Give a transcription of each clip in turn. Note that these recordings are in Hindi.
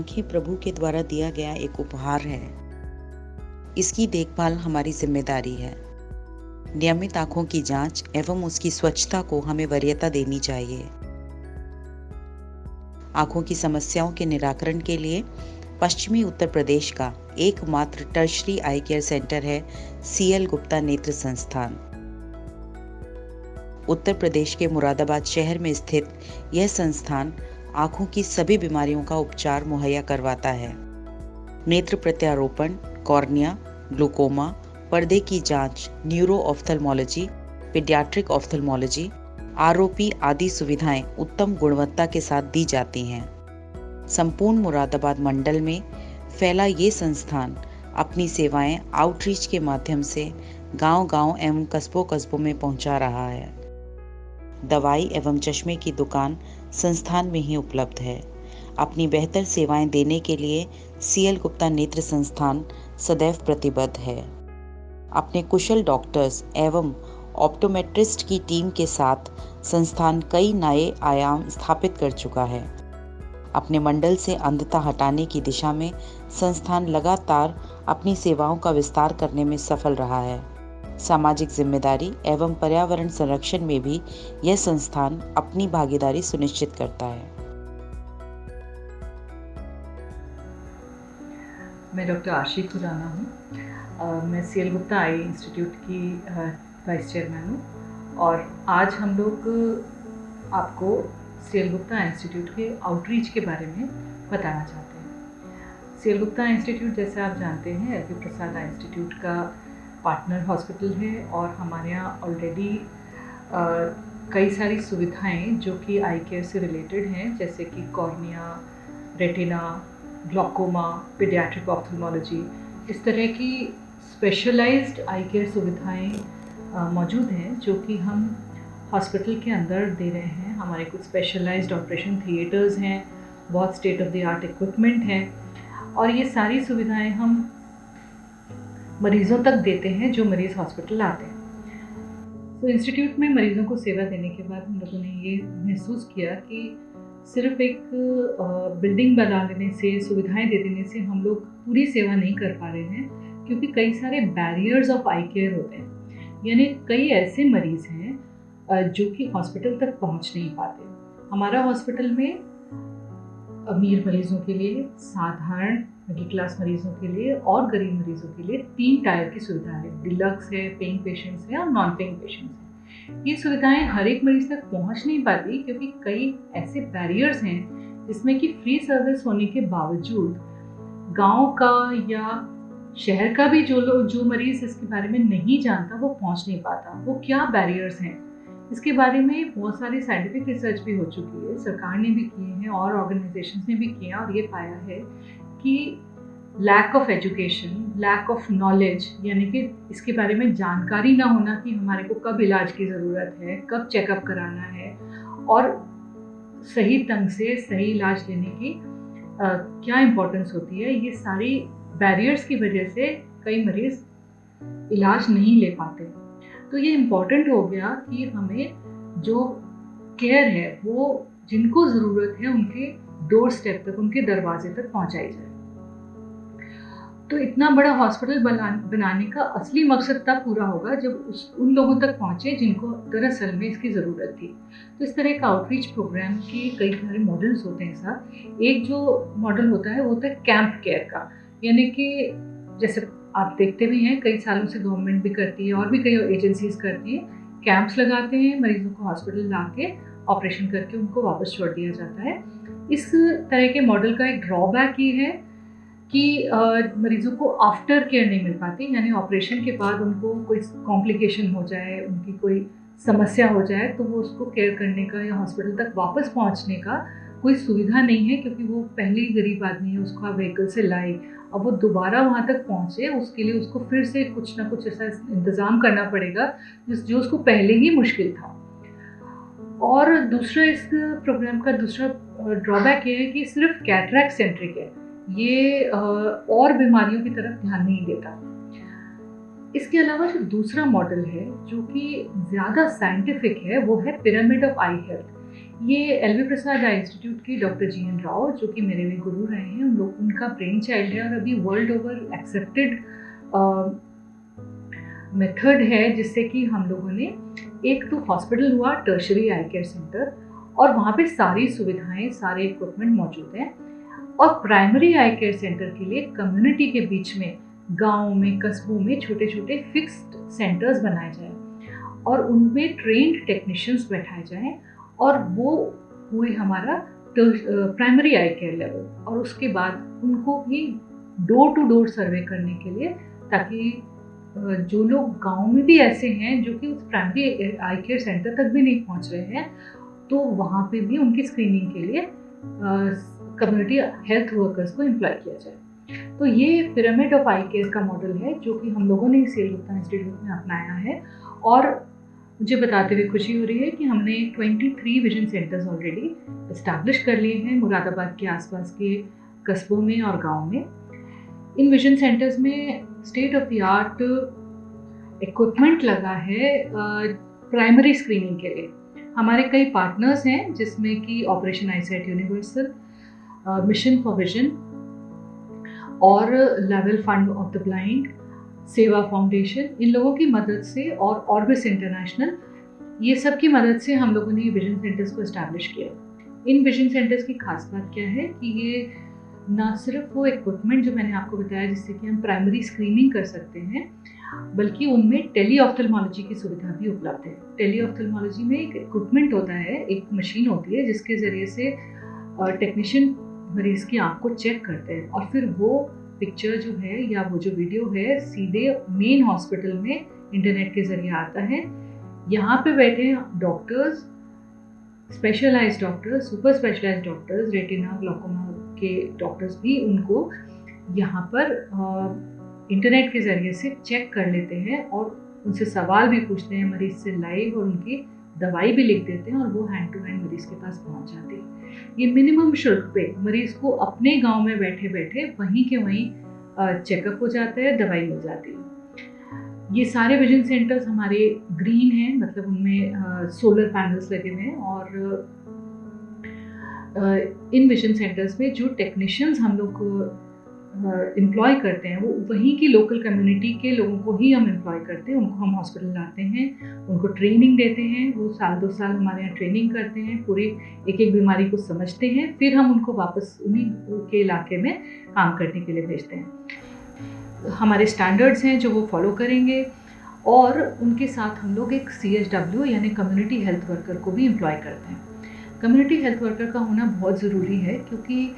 आंखें प्रभु के द्वारा दिया गया एक उपहार है। इसकी देखभाल हमारी जिम्मेदारी है। नियमित आंखों की जांच एवं उसकी स्वच्छता को हमें वरीयता देनी चाहिए। आंखों की समस्याओं के निराकरण के लिए पश्चिमी उत्तर प्रदेश का एकमात्र टर्शरी आई केयर सेंटर है CL गुप्ता नेत्र संस्थान। उत्तर प्रदेश के मुरादाबाद शहर में स्थित यह संस्थान आंखों की सभी बीमारियों का उपचार मुहैया करवाता है। नेत्र प्रत्यारोपण, कॉर्निया, ग्लूकोमा, पर्दे की जांच, neuro ophthalmology, paediatric ophthalmology, ROP आदि सुविधाएं उत्तम गुणवत्ता के साथ दी जाती हैं। संपूर्ण मुरादाबाद मंडल में फैला ये संस्थान अपनी सेवाएं आउटरीच के माध्यम से गांव-गांव एवं कस्बों-कस्बों में पहुंचा रहा है। दवाई एवं चश्मे की दुकान संस्थान में ही उपलब्ध है। अपनी बेहतर सेवाएं देने के लिए CL गुप्ता नेत्र संस्थान सदैव प्रतिबद्ध है। अपने कुशल डॉक्टर्स एवं ऑप्टोमेट्रिस्ट की टीम के साथ संस्थान कई नए आयाम स्थापित कर चुका है। अपने मंडल से अंधता हटाने की दिशा में संस्थान लगातार अपनी सेवाओं का विस्तार करने में सफल रहा है। सामाजिक जिम्मेदारी एवं पर्यावरण संरक्षण में भी यह संस्थान अपनी भागीदारी सुनिश्चित करता है। मैं डॉक्टर आशी खुराना हूँ। मैं CL गुप्ता आई इंस्टीट्यूट की वाइस चेयरमैन हूँ और आज हम लोग आपको CL गुप्ता इंस्टीट्यूट के आउटरीच के बारे में बताना चाहते हैं। CL गुप्ता इंस्टीट्यूट, जैसे आप जानते हैं, LV प्रसाद आई इंस्टीट्यूट का पार्टनर हॉस्पिटल है और हमारे यहाँ ऑलरेडी कई सारी सुविधाएं जो कि आई केयर से रिलेटेड हैं, जैसे कि cornea, retina, glaucoma, paediatric ophthalmology, इस तरह की स्पेशलाइज्ड आई केयर सुविधाएं मौजूद हैं जो कि हम हॉस्पिटल के अंदर दे रहे हैं। हमारे कुछ स्पेशलाइज्ड ऑपरेशन थिएटर्स हैं, बहुत state of the art equipment है और ये सारी सुविधाएं हम मरीज़ों तक देते हैं जो मरीज़ हॉस्पिटल आते हैं। तो इंस्टीट्यूट में मरीज़ों को सेवा देने के बाद हम लोगों ने ये महसूस किया कि सिर्फ एक बिल्डिंग बना देने से, सुविधाएं दे देने से हम लोग पूरी सेवा नहीं कर पा रहे हैं, क्योंकि कई सारे बैरियर्स ऑफ आई केयर होते हैं। यानी कई ऐसे मरीज़ हैं जो कि हॉस्पिटल तक पहुंच नहीं पाते। हमारा हॉस्पिटल में अमीर मरीज़ों के लिए, साधारण मिडिल क्लास मरीज़ों के लिए और गरीब मरीज़ों के लिए 3 टायर की सुविधा है। डिलक्स है, पेइंग पेशेंट्स है और नॉन पेइंग पेशेंट्स है। ये सुविधाएं हर एक मरीज़ तक पहुंच नहीं पाती क्योंकि कई ऐसे बैरियर्स हैं जिसमें कि फ्री सर्विस होने के बावजूद गांव का या शहर का भी जो मरीज़ इसके बारे में नहीं जानता वो पहुंच नहीं पाता। वो क्या बैरियर्स हैं, इसके बारे में बहुत सारी साइंटिफिक रिसर्च भी हो चुकी है, सरकार ने भी किए हैं और ऑर्गेनाइजेशंस ने भी किया और ये पाया है कि lack of education, lack of knowledge, यानी कि इसके बारे में जानकारी ना होना कि हमारे को कब इलाज की ज़रूरत है, कब चेकअप कराना है और सही ढंग से सही इलाज लेने की क्या इम्पोर्टेंस होती है, ये सारी बैरियर्स की वजह से कई मरीज़ इलाज नहीं ले पाते। तो ये इम्पॉर्टेंट हो गया कि हमें जो केयर है वो जिनको ज़रूरत है उनके डोर स्टेप तक, उनके दरवाजे तक पहुंचाई जाए। तो इतना बड़ा हॉस्पिटल बनाने का असली मकसद तब पूरा होगा जब उन लोगों तक पहुंचे जिनको दरअसल में इसकी ज़रूरत थी। तो इस तरह का आउटरीच प्रोग्राम के कई सारे मॉडल्स होते हैं सर। एक जो मॉडल होता है वो होता है कैंप केयर का, यानी कि जैसे आप देखते भी हैं कई सालों से गवर्नमेंट भी करती है और भी कई एजेंसीज करती हैं, कैंप्स लगाते हैं, मरीजों को हॉस्पिटल ला के ऑपरेशन करके उनको वापस छोड़ दिया जाता है। इस तरह के मॉडल का एक ड्रॉबैक ये है कि मरीजों को आफ्टर केयर नहीं मिल पाती, यानी ऑपरेशन के बाद उनको कोई कॉम्प्लिकेशन हो जाए, उनकी कोई समस्या हो जाए तो वो उसको केयर करने का या हॉस्पिटल तक वापस पहुंचने का कोई सुविधा नहीं है, क्योंकि वो पहले ही गरीब आदमी है, उसको आप व्हीकल से लाए, अब वो दोबारा वहाँ तक पहुँचे उसके लिए उसको फिर से कुछ ना कुछ ऐसा इंतज़ाम करना पड़ेगा जो उसको पहले ही मुश्किल था। और दूसरा इस प्रोग्राम का दूसरा ड्रॉबैक ये है कि सिर्फ कैटरैक्ट सेंट्रिक है, ये और बीमारियों की तरफ ध्यान नहीं देता। इसके अलावा जो दूसरा मॉडल है जो कि ज़्यादा साइंटिफिक है वो है पिरामिड ऑफ आई हेल्थ। ये एलवी प्रसाद आई इंस्टीट्यूट की डॉक्टर जीएन राव, जो कि मेरे भी गुरु रहे हैं, उन लोग उनका ब्रेन चाइल्ड है और अभी वर्ल्ड ओवर एक्सेप्टेड मेथड है, जिससे कि हम लोगों ने एक तो हॉस्पिटल हुआ टर्शरी आई केयर सेंटर, और वहाँ पे सारी सुविधाएं, सारे इक्विपमेंट मौजूद हैं। और प्राइमरी आई केयर सेंटर के लिए कम्युनिटी के बीच में, गाँव में, कस्बों में छोटे छोटे फिक्स्ड सेंटर्स बनाए जाएँ और उनमें ट्रेंड टेक्नीशियंस बैठाए जाएँ, और वो हुए हमारा प्राइमरी आई केयर लेवल। और उसके बाद उनको भी डोर टू डोर सर्वे करने के लिए, ताकि जो लोग गांव में भी ऐसे हैं जो कि उस प्राइमरी आई केयर सेंटर तक भी नहीं पहुंच रहे हैं, तो वहाँ पे भी उनकी स्क्रीनिंग के लिए कम्युनिटी हेल्थ वर्कर्स को एम्प्लॉय किया जाए। तो ये पिरामिड ऑफ आई केयर का मॉडल है, जो कि हम लोगों ने सेल गुप्ता इंस्टीट्यूट में अपनाया है। और मुझे बताते हुए खुशी हो रही है कि हमने 23 विजन सेंटर्स ऑलरेडी इस्टेब्लिश कर लिए हैं मुरादाबाद के आसपास के कस्बों में और गांव में। इन विजन सेंटर्स में state of the art equipment लगा है प्राइमरी स्क्रीनिंग के लिए। हमारे कई पार्टनर्स हैं, जिसमें कि operation eyesight universal, mission for vision और Lavelle fund of the blind, Seva foundation, इन लोगों की मदद से, और ऑर्बिस इंटरनेशनल, ये सब की मदद से हम लोगों ने विजन सेंटर्स को इस्टेब्लिश किया। इन विजन सेंटर्स की खास बात क्या है कि ये ना सिर्फ वो इक्विपमेंट जो मैंने आपको बताया जिससे कि हम प्राइमरी स्क्रीनिंग कर सकते हैं, बल्कि उनमें टेली ऑफ्थल्मोलॉजी की सुविधा भी उपलब्ध है। टेली ऑफ्थल्मोलॉजी में एक इक्विपमेंट होता है, एक मशीन होती है, जिसके ज़रिए से टेक्नीशियन मरीज़ की आँख को चेक करते हैं, और फिर वो पिक्चर जो है या वो जो वीडियो है सीधे मेन हॉस्पिटल में इंटरनेट के ज़रिए आता है। यहाँ पे बैठे doctors, specialised doctors, super specialised doctors, retina, glaucoma के डॉक्टर्स भी उनको यहाँ पर इंटरनेट के ज़रिए से चेक कर लेते हैं, और उनसे सवाल भी पूछते हैं मरीज़ से लाइव, और उनकी दवाई भी लिख देते हैं, और वो हैंड टू हैंड मरीज़ के पास पहुँच जाती है। ये मिनिमम शुल्क पे मरीज़ को अपने गांव में बैठे बैठे वहीं के वहीं चेकअप हो जाता है, दवाई मिल जाती है। ये सारे विजन सेंटर्स हमारे ग्रीन हैं, मतलब उनमें सोलर पैनल्स लगे हुए हैं, और इन विजन सेंटर्स में जो टेक्नीशियंस हम लोग एम्प्लॉय करते हैं, वो वहीं की लोकल कम्युनिटी के लोगों को ही हम एम्प्लॉय करते हैं। उनको हम हॉस्पिटल लाते हैं, उनको ट्रेनिंग देते हैं, वो साल 2 साल हमारे यहाँ ट्रेनिंग करते हैं, पूरी एक एक बीमारी को समझते हैं, फिर हम उनको वापस उन्हीं के इलाके में काम करने के लिए भेजते हैं। हमारे स्टैंडर्ड्स हैं जो वो फॉलो करेंगे, और उनके साथ हम लोग एक CHW यानी कम्युनिटी हेल्थ वर्कर को भी एम्प्लॉय करते हैं। कम्युनिटी हेल्थ वर्कर का होना बहुत ज़रूरी है, क्योंकि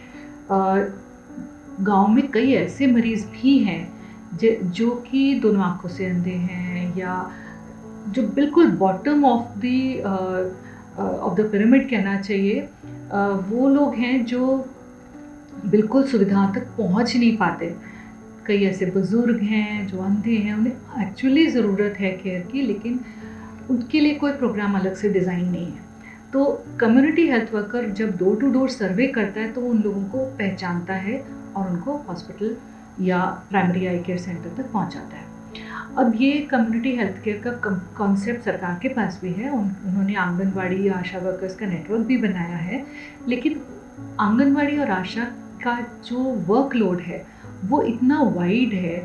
गांव में कई ऐसे मरीज़ भी हैं जो कि दोनों आँखों से अंधे हैं, या जो बिल्कुल बॉटम ऑफ द पिरामिड कहना चाहिए, वो लोग हैं जो बिल्कुल सुविधाओं तक पहुंच नहीं पाते। कई ऐसे बुज़ुर्ग हैं जो अंधे हैं, उन्हें एक्चुअली ज़रूरत है केयर की, लेकिन उनके लिए कोई प्रोग्राम अलग से डिज़ाइन नहीं है। तो कम्युनिटी हेल्थ वर्कर जब डोर टू डोर सर्वे करता है, तो उन लोगों को पहचानता है और उनको हॉस्पिटल या प्राइमरी आई केयर सेंटर तक पहुंचाता है। अब ये कम्युनिटी हेल्थ केयर का कॉन्सेप्ट सरकार के पास भी है। उन्होंने आंगनवाड़ी या आशा वर्कर्स का नेटवर्क भी बनाया है, लेकिन आंगनवाड़ी और आशा का जो वर्कलोड है वो इतना वाइड है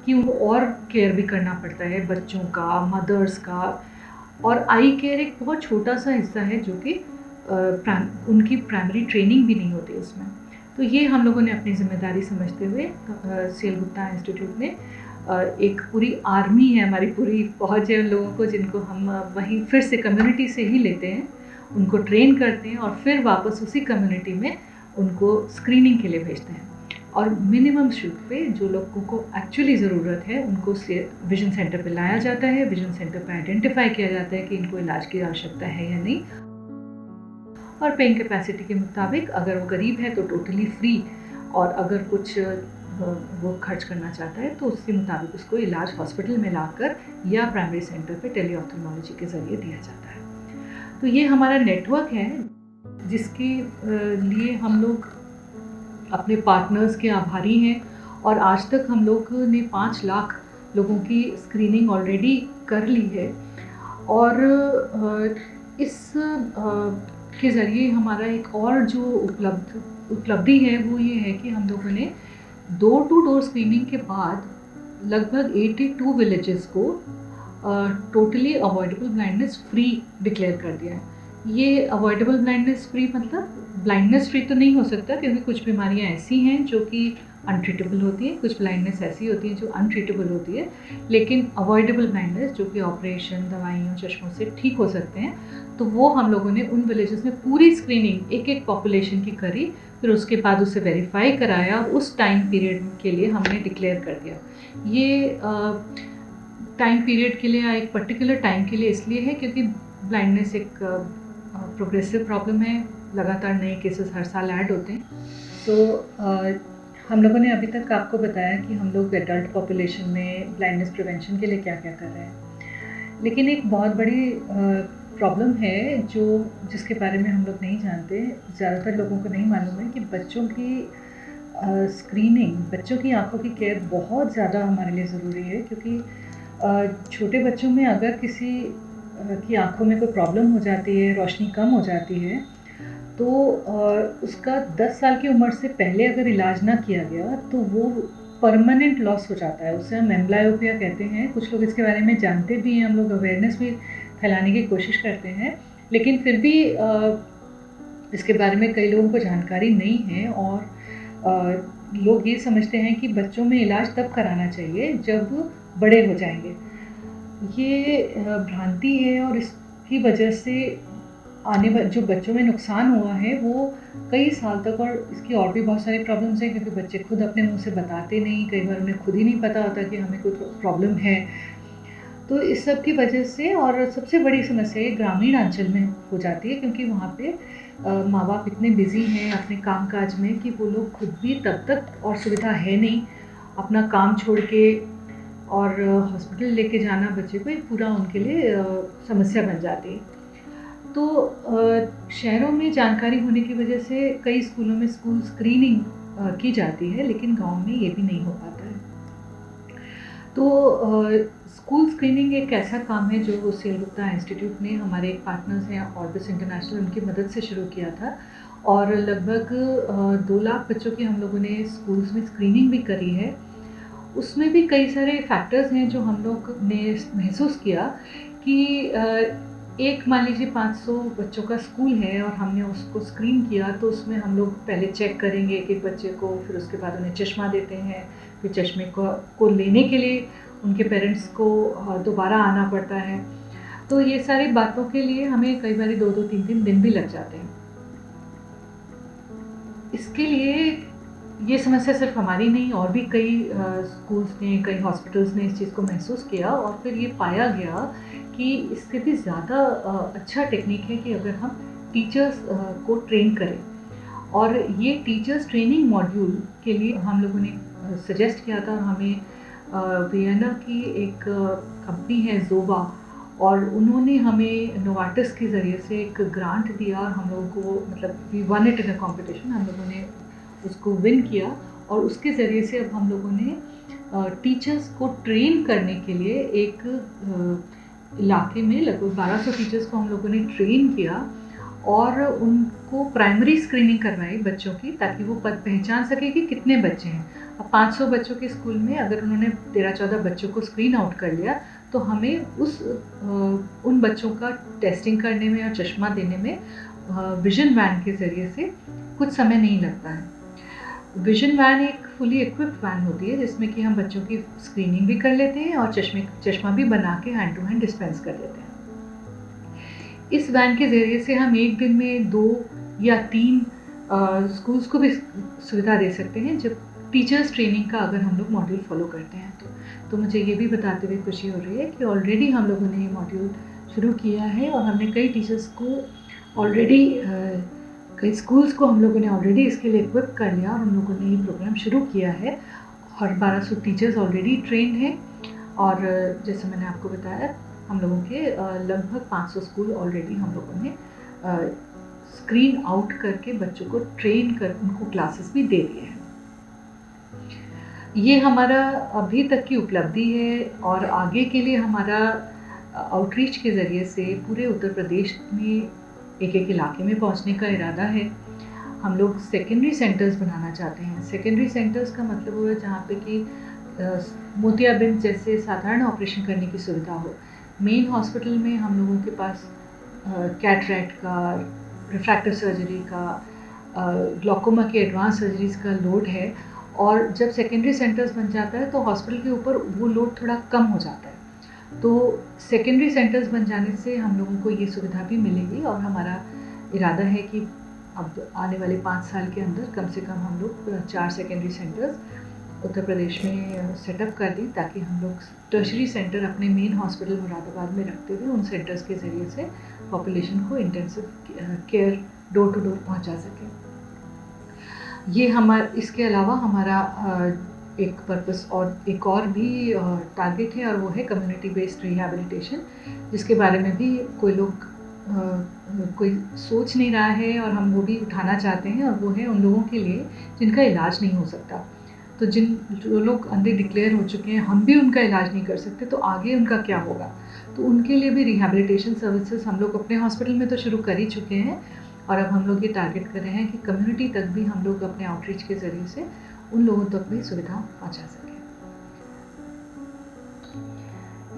कि उनको और केयर भी करना पड़ता है, बच्चों का, मदर्स का, और आई केयर एक बहुत छोटा सा हिस्सा है जो कि उनकी प्राइमरी ट्रेनिंग भी नहीं होती उसमें। तो ये हम लोगों ने अपनी जिम्मेदारी समझते हुए सेल गुप्ता इंस्टीट्यूट में एक पूरी आर्मी है, हमारी पूरी फौज है उन लोगों को, जिनको हम वहीं फिर से कम्युनिटी से ही लेते हैं, उनको ट्रेन करते हैं, और फिर वापस उसी कम्युनिटी में उनको स्क्रीनिंग के लिए भेजते हैं। और मिनिमम शुल्क पे जो लोगों को एक्चुअली ज़रूरत है उनको विजन सेंटर पे लाया जाता है। विजन सेंटर पे आइडेंटिफाई किया जाता है कि इनको इलाज की आवश्यकता है या नहीं, और पेइंग कैपेसिटी के मुताबिक अगर वो गरीब है तो टोटली फ्री, और अगर कुछ वो खर्च करना चाहता है तो उसके मुताबिक उसको इलाज हॉस्पिटल में लाकर या प्राइमरी सेंटर पे टेली ऑफ्थल्मोलॉजी के ज़रिए दिया जाता है। तो ये हमारा नेटवर्क है, जिसके लिए हम लोग अपने पार्टनर्स के आभारी हैं, और आज तक हम लोग ने 5 लाख लोगों की स्क्रीनिंग ऑलरेडी कर ली है। और इस के ज़रिए हमारा एक और जो उपलब्धि है वो ये है कि हम लोगों ने डोर टू डोर स्क्रीनिंग के बाद लगभग 82 विलेजेस को totally avoidable blindness free declare कर दिया है। ये अवॉइडेबल ब्लाइंडनेस फ्री मतलब ब्लाइंडनेस फ्री तो नहीं हो सकता, क्योंकि कुछ बीमारियां ऐसी हैं जो कि अनट्रीटेबल होती हैं, कुछ ब्लाइंडनेस ऐसी होती है जो अनट्रीटेबल होती है, लेकिन अवॉइडेबल ब्लाइंडनेस जो कि ऑपरेशन, दवाइयों, चश्मों से ठीक हो सकते हैं, तो वो हम लोगों ने उन विलेजेस में पूरी स्क्रीनिंग एक एक पॉपुलेशन की करी, फिर उसके बाद उसे वेरीफाई कराया, उस टाइम पीरियड के लिए हमने डिक्लेयर कर दिया। ये टाइम पीरियड के लिए, एक पर्टिकुलर टाइम के लिए इसलिए है क्योंकि ब्लाइंडनेस एक प्रोग्रेसिव प्रॉब्लम है, लगातार नए केसेस हर साल ऐड होते हैं। तो हम लोगों ने अभी तक आपको बताया कि हम लोग एडल्ट पॉपुलेशन में ब्लाइंडनेस प्रिवेंशन के लिए क्या क्या कर रहे हैं, लेकिन एक बहुत बड़ी प्रॉब्लम है जिसके बारे में हम लोग नहीं जानते, ज़्यादातर लोगों को नहीं मालूम है कि बच्चों की स्क्रीनिंग, बच्चों की आँखों की केयर बहुत ज़्यादा हमारे लिए ज़रूरी है, क्योंकि छोटे बच्चों में अगर किसी की आँखों में कोई प्रॉब्लम हो जाती है, रोशनी कम हो जाती है, तो उसका 10 साल की उम्र से पहले अगर इलाज ना किया गया तो वो परमानेंट लॉस हो जाता है। उसे हम एम्ब्लायोपिया कहते हैं। कुछ लोग इसके बारे में जानते भी हैं, हम लोग अवेयरनेस भी फैलाने की कोशिश करते हैं, लेकिन फिर भी इसके बारे में कई लोगों को जानकारी नहीं है, और लोग ये समझते हैं कि बच्चों में इलाज तब कराना चाहिए जब बड़े हो जाएंगे। ये भ्रांति है, और इसकी वजह से जो बच्चों में नुकसान हुआ है वो कई साल तक, और इसकी और भी बहुत सारी प्रॉब्लम्स हैं, क्योंकि बच्चे खुद अपने मुंह से बताते नहीं, कई बार उन्हें खुद ही नहीं पता होता कि हमें कोई प्रॉब्लम है। तो इस सब की वजह से, और सबसे बड़ी समस्या ये ग्रामीण अंचल में हो जाती है, क्योंकि वहाँ पे माँ बाप इतने बिजी हैं अपने काम काज में कि वो लोग खुद भी तब तक, और सुविधा है नहीं, अपना काम छोड़ के और हॉस्पिटल लेके जाना बच्चे को एक पूरा उनके लिए समस्या बन जाती है। तो शहरों में जानकारी होने की वजह से कई स्कूलों में स्कूल स्क्रीनिंग की जाती है, लेकिन गांव में ये भी नहीं हो पाता है। तो स्कूल स्क्रीनिंग एक ऐसा काम है जो सेलगुप्ता इंस्टीट्यूट ने, हमारे एक पार्टनर्स हैं ऑर्बिस इंटरनेशनल, उनकी मदद से शुरू किया था, और लगभग 2 लाख बच्चों की हम लोगों ने स्कूल्स में स्क्रीनिंग भी करी है। उसमें भी कई सारे फैक्टर्स हैं जो हम लोग ने महसूस किया कि एक मान लीजिए 500 बच्चों का स्कूल है और हमने उसको स्क्रीन किया, तो उसमें हम लोग पहले चेक करेंगे एक एक बच्चे को, फिर उसके बाद उन्हें चश्मा देते हैं, फिर चश्मे को लेने के लिए उनके पेरेंट्स को दोबारा आना पड़ता है। तो ये सारी बातों के लिए हमें कई बार 2-2, 3-3 दिन भी लग जाते हैं। इसके लिए ये समस्या सिर्फ हमारी नहीं, और भी कई स्कूल्स ने, कई हॉस्पिटल्स ने इस चीज़ को महसूस किया, और फिर ये पाया गया कि इससे भी ज़्यादा अच्छा टेक्निक है कि अगर हम टीचर्स को ट्रेन करें। और ये टीचर्स ट्रेनिंग मॉड्यूल के लिए हम लोगों ने सजेस्ट किया था, हमें वियना की एक कंपनी है जोवा, और उन्होंने हमें नोवार्टिस के ज़रिए से एक ग्रांट दिया, और हम लोगों को, मतलब we won it in a competition, हम लोगों ने उसको विन किया, और उसके ज़रिए से अब हम लोगों ने टीचर्स को ट्रेन करने के लिए एक इलाके में लगभग 1200 टीचर्स को हम लोगों ने ट्रेन किया, और उनको प्राइमरी स्क्रीनिंग करवाई बच्चों की, ताकि वो पहचान सके कि कितने बच्चे हैं। अब 500 बच्चों के स्कूल में अगर उन्होंने 13-14 बच्चों को स्क्रीन आउट कर लिया, तो हमें उन बच्चों का टेस्टिंग करने में और चश्मा देने में विजन वैन के ज़रिए से कुछ समय नहीं लगता है। विजन वैन एक फुली इक्विप्ड वैन होती है, जिसमें कि हम बच्चों की स्क्रीनिंग भी कर लेते हैं और चश्मा भी बना के हैंड टू हैंड डिस्पेंस कर लेते हैं। इस वैन के ज़रिए से हम एक दिन में 2 या 3 स्कूल्स को भी सुविधा दे सकते हैं, जब टीचर्स ट्रेनिंग का अगर हम लोग मॉड्यूल फॉलो करते हैं तो मुझे ये भी बताते हुए खुशी हो रही है कि ऑलरेडी हम लोगों ने ये मॉड्यूल शुरू किया है, और हमने कई टीचर्स को ऑलरेडी, कई स्कूल्स को हम लोगों ने ऑलरेडी इसके लिए इक्विप कर लिया, और उन लोगों ने ये प्रोग्राम शुरू किया है, और 1200 टीचर्स ऑलरेडी ट्रेंड हैं। और जैसे मैंने आपको बताया, हम लोगों के लगभग 500 स्कूल ऑलरेडी हम लोगों ने स्क्रीन आउट करके बच्चों को ट्रेन कर उनको क्लासेस भी दे दिए हैं। ये हमारा अभी तक की उपलब्धि है, और आगे के लिए हमारा आउटरीच के ज़रिए से पूरे उत्तर प्रदेश में एक इलाके में पहुंचने का इरादा है। हम लोग सेकेंडरी सेंटर्स बनाना चाहते हैं। सेकेंडरी सेंटर्स का मतलब हुआ जहाँ पे कि मोतियाबिंद जैसे साधारण ऑपरेशन करने की सुविधा हो। मेन हॉस्पिटल में हम लोगों के पास कैटरैक्ट का, रिफ्रैक्टिव सर्जरी का, ग्लॉकोमा के एडवांस सर्जरीज का लोड है, और जब सेकेंडरी सेंटर्स बन जाता है तो हॉस्पिटल के ऊपर वो लोड थोड़ा कम हो जाता है। तो सेकेंडरी सेंटर्स बन जाने से हम लोगों को ये सुविधा भी मिलेगी, और हमारा इरादा है कि अब आने वाले 5 साल के अंदर कम से कम हम लोग 4 सेकेंडरी सेंटर्स उत्तर प्रदेश में सेटअप कर दी, ताकि हम लोग टर्शरी सेंटर अपने मेन हॉस्पिटल मुरादाबाद में रखते हुए उन सेंटर्स के ज़रिए से पॉपुलेशन को intensive care door to door पहुंचा सकें। ये इसके अलावा हमारा एक पर्पस और एक और भी टारगेट है, और वो है कम्युनिटी बेस्ड रिहैबिलिटेशन, जिसके बारे में भी कोई सोच नहीं रहा है, और हम वो भी उठाना चाहते हैं। और वो है उन लोगों के लिए जिनका इलाज नहीं हो सकता। तो जो लोग अंधे डिक्लेयर हो चुके हैं, हम भी उनका इलाज नहीं कर सकते, तो आगे उनका क्या होगा। तो उनके लिए भी रिहैबिलिटेशन सर्विसेज हम लोग अपने हॉस्पिटल में तो शुरू कर ही चुके हैं, और अब हम लोग ये टारगेट कर रहे हैं कि कम्युनिटी तक भी हम लोग अपने आउटरीच के ज़रिए से उन लोगों तक भी सुविधा पहुंचा सकें।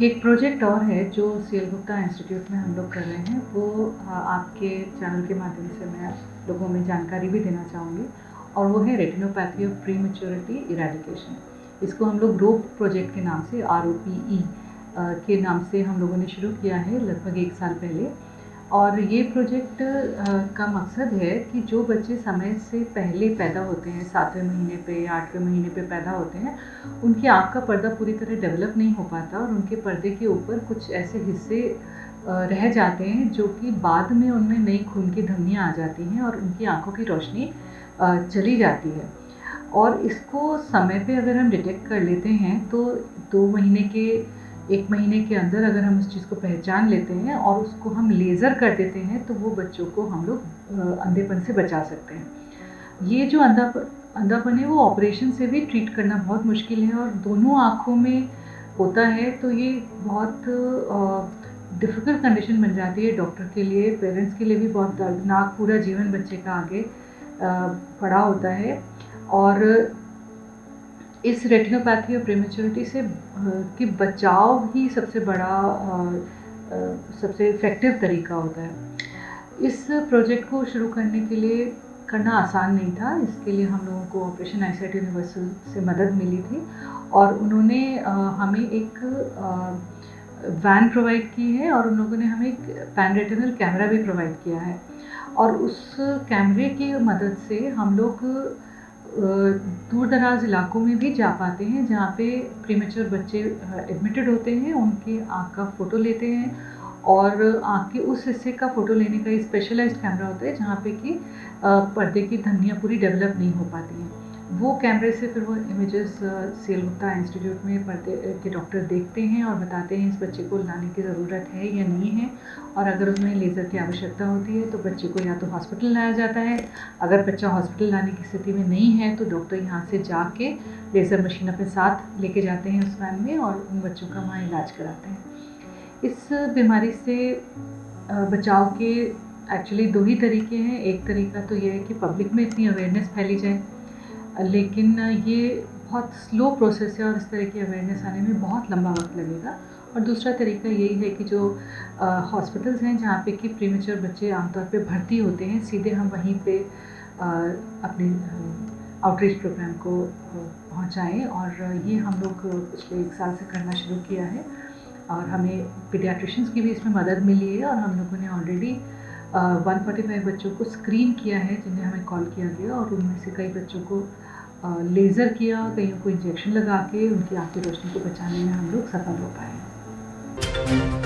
एक प्रोजेक्ट और है जो सीएल गुप्ता इंस्टीट्यूट में हम लोग कर रहे हैं, वो आपके चैनल के माध्यम से मैं लोगों में जानकारी भी देना चाहूँगी, और वो है रेटिनोपैथी ऑफ प्रीमेच्योरिटी इरेडिकेशन। इसको हम लोग रोप प्रोजेक्ट के नाम से, ROPE के नाम से हम लोगों ने शुरू किया है लगभग 1 साल पहले। और ये प्रोजेक्ट का मकसद है कि जो बच्चे समय से पहले पैदा होते हैं, 7वें महीने पे या 8वें महीने पे पैदा होते हैं, उनकी आँख का पर्दा पूरी तरह डेवलप नहीं हो पाता, और उनके पर्दे के ऊपर कुछ ऐसे हिस्से रह जाते हैं जो कि बाद में उनमें नई खून की धमनियाँ आ जाती हैं और उनकी आँखों की रोशनी चली जाती है। और इसको समय पे अगर हम डिटेक्ट कर लेते हैं तो 1 महीने के अंदर अगर हम उस चीज़ को पहचान लेते हैं और उसको हम लेज़र कर देते हैं, तो वो बच्चों को हम लोग अंधेपन से बचा सकते हैं। ये जो अंधापन है वो ऑपरेशन से भी ट्रीट करना बहुत मुश्किल है, और दोनों आँखों में होता है, तो ये बहुत डिफ़िकल्ट कंडीशन बन जाती है डॉक्टर के लिए, पेरेंट्स के लिए भी बहुत दर्दनाक, पूरा जीवन बच्चे का आगे पड़ा होता है। और इस रेटिनोपैथी और प्रीमेच्योरिटी से कि बचाव ही सबसे बड़ा सबसे इफ़ेक्टिव तरीका होता है। इस प्रोजेक्ट को शुरू करना आसान नहीं था। इसके लिए हम लोगों को ऑपरेशन आईसाइट यूनिवर्सल से मदद मिली थी, और उन्होंने हमें एक वैन प्रोवाइड की है, और उन लोगों ने हमें एक पैन रेटिनल कैमरा भी प्रोवाइड किया है। और उस कैमरे की मदद से हम लोग दूर दराज इलाकों में भी जा पाते हैं, जहाँ पे प्रीमेच्योर बच्चे एडमिटेड होते हैं, उनकी आँख का फ़ोटो लेते हैं, और आँख के उस हिस्से का फ़ोटो लेने का एक स्पेशलाइज्ड कैमरा होता है जहाँ पे कि पर्दे की धमनियाँ पूरी डेवलप नहीं हो पाती हैं। वो कैमरे से फिर वो इमेजेस सीएल गुप्ता इंस्टीट्यूट में पर्दे के डॉक्टर देखते हैं और बताते हैं इस बच्चे को लाने की ज़रूरत है या नहीं है, और अगर उसमें लेज़र की आवश्यकता होती है तो बच्चे को या तो हॉस्पिटल लाया जाता है। अगर बच्चा हॉस्पिटल लाने की स्थिति में नहीं है तो डॉक्टर यहाँ से जाके लेज़र मशीन अपने साथ लेके जाते हैं उस वैन में, और उन बच्चों का वहाँ इलाज कराते हैं। इस बीमारी से बचाव के एक्चुअली 2 ही तरीके हैं। एक तरीका तो ये है कि पब्लिक में इतनी अवेयरनेस फैली जाए, लेकिन ये बहुत स्लो प्रोसेस है और इस तरह की अवेयरनेस आने में बहुत लंबा वक्त लगेगा। और दूसरा तरीका यही है कि जो हॉस्पिटल्स हैं जहाँ पे कि प्रीमेच्योर बच्चे आमतौर पे भर्ती होते हैं, सीधे हम वहीं पे अपने आउटरीच प्रोग्राम को पहुँचाएँ। और ये हम लोग पिछले 1 साल से करना शुरू किया है, और हमें पीडियाट्रिशियंस की भी इसमें मदद मिली है, और हम लोगों ने ऑलरेडी 145 बच्चों को स्क्रीन किया है जिन्हें हमें कॉल किया गया, और उनमें से कई बच्चों को लेज़र किया, कईयों को इंजेक्शन लगा के उनकी आँख की रोशनी को बचाने में हम लोग सफल हो पाए।